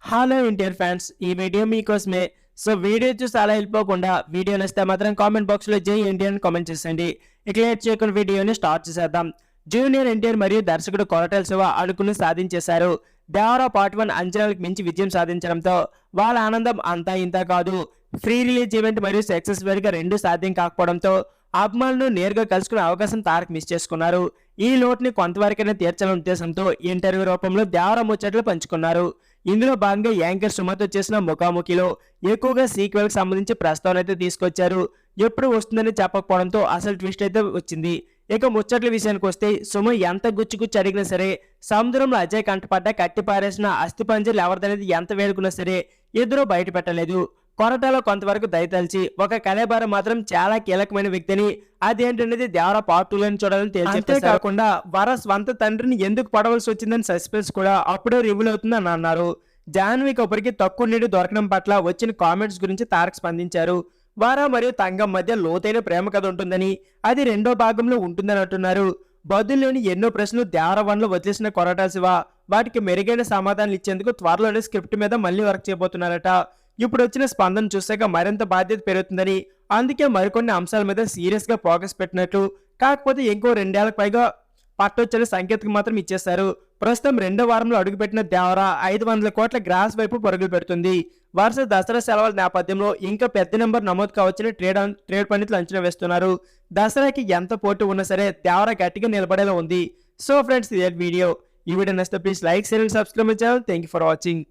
Hello NTR fans, ఈ video మీకోసమే. So video చూసి అలా వెళ్ళిపోకుండా వీడియో నచ్చితే మాత్రం కామెంట్ బాక్స్ లో జై ఎన్టీఆర్ అని కామెంట్ చేసేయండి. ఇక లేట్ చేయకుండా వీడియోని స్టార్ట్ చేసేద్దాం. జూనియర్ ఎన్టీఆర్ మరియు దర్శకుడు కొరటాల శివ అనుకుని సాధించేశారు. దేవరా పార్ట్ 1 అంచనాలకు మించి విజయం సాధించడంతో వాళ్ళ ఆనందం అంతా ఇంత కాదు. ఫ్రీ రిలీజ్ ఈవెంట్ మరియు సక్సెస్ గా రెండు సాధ్యం కాకపోవడంతో అభిమానులు నేరుగా కలుసుకునే అవకాశం తారక్ మిస్ చేసుకున్నారు. ఈ లోటుని కొంతవరకైనా తీర్చాలనే ఉద్దేశంతో ఇంటర్వ్యూ రూపంలో దేవరా ముచ్చట్లు పంచుకున్నారు. ఇందులో భాగంగా యాంకర్ సుమతో చేసిన ముఖాముఖిలో ఎక్కువగా సీక్వెల్ కి సంబంధించి ప్రస్తావన అయితే తీసుకొచ్చారు. ఎప్పుడు వస్తుందని చెప్పకపోవడంతో అసలు ట్విస్ట్ అయితే వచ్చింది. ఇక ముచ్చట్ల విషయానికి వస్తే సుమ ఎంత గుచ్చి అడిగినా సరే, సముద్రంలో అజయ్ కంటపడ్డ కట్టి పారేసిన అస్థిపంజర్లు ఎవరిదనేది ఎంత వేడుకున్నా సరే ఇద్దరు బయట పెట్టలేదు. కొరటాలో కొంతవరకు దయతలిచి ఒక కళేబారం మాత్రం చాలా కీలకమైన వ్యక్తిని, అదేంటనేది దేవరా పార్ట్ 2 లోని చూడాలని తేల్చేస్తే కాకుండా వర స్వంత తండ్రిని ఎందుకు పడవలసి వచ్చిందని సస్పెన్స్ కూడా అప్పుడే రివీల్ అవుతుందని అన్నారు. జాహ్నవి కపూర్కి తక్కువ నీడు దొరకడం పట్ల వచ్చిన కామెంట్స్ గురించి తారక్ స్పందించారు. వర మరియు తంగం మధ్య లోతైన ప్రేమ కథ ఉంటుందని, అది రెండో భాగంలో ఉంటుందని అంటున్నారు. బదుల్లోని ఎన్నో ప్రశ్నలు దేవరా 1లో వదిలేసిన కొరటాల శివ వాటికి మెరుగైన సమాధానాలు ఇచ్చేందుకు త్వరలోనే స్క్రిప్ట్ మీద మళ్ళీ వర్క్ చేయబోతున్నారట. ఇప్పుడు వచ్చిన స్పందన చూసాక మరింత బాధ్యత పెరుగుతుందని, అందుకే మరికొన్ని అంశాల మీద సీరియస్ గా ఫోకస్ పెట్టినట్లు, కాకపోతే ఇంకో 2 ఏళ్లకు పైగా పట్టొచ్చని సంకేతం మాత్రం ఇచ్చేశారు. ప్రస్తుతం రెండో వారంలో అడుగుపెట్టిన దేవరా 500 కోట్ల గ్రాస్ వైపు పరుగులు పెడుతుంది. వరుస దసరా సెలవుల నేపథ్యంలో ఇంకా పెద్ద నెంబర్ నమోదు కావచ్చని ట్రేడ్ పండితులు అంచనా వేస్తున్నారు. దసరాకి ఎంత పోటీ ఉన్నా సరే దేవరా గట్టిగా నిలబడేలా ఉంది. సో ఫ్రెండ్స్, ఇది వీడియో. ఈ వీడియో నచ్చితే please like, share and subscribe my channel. Thank you for watching.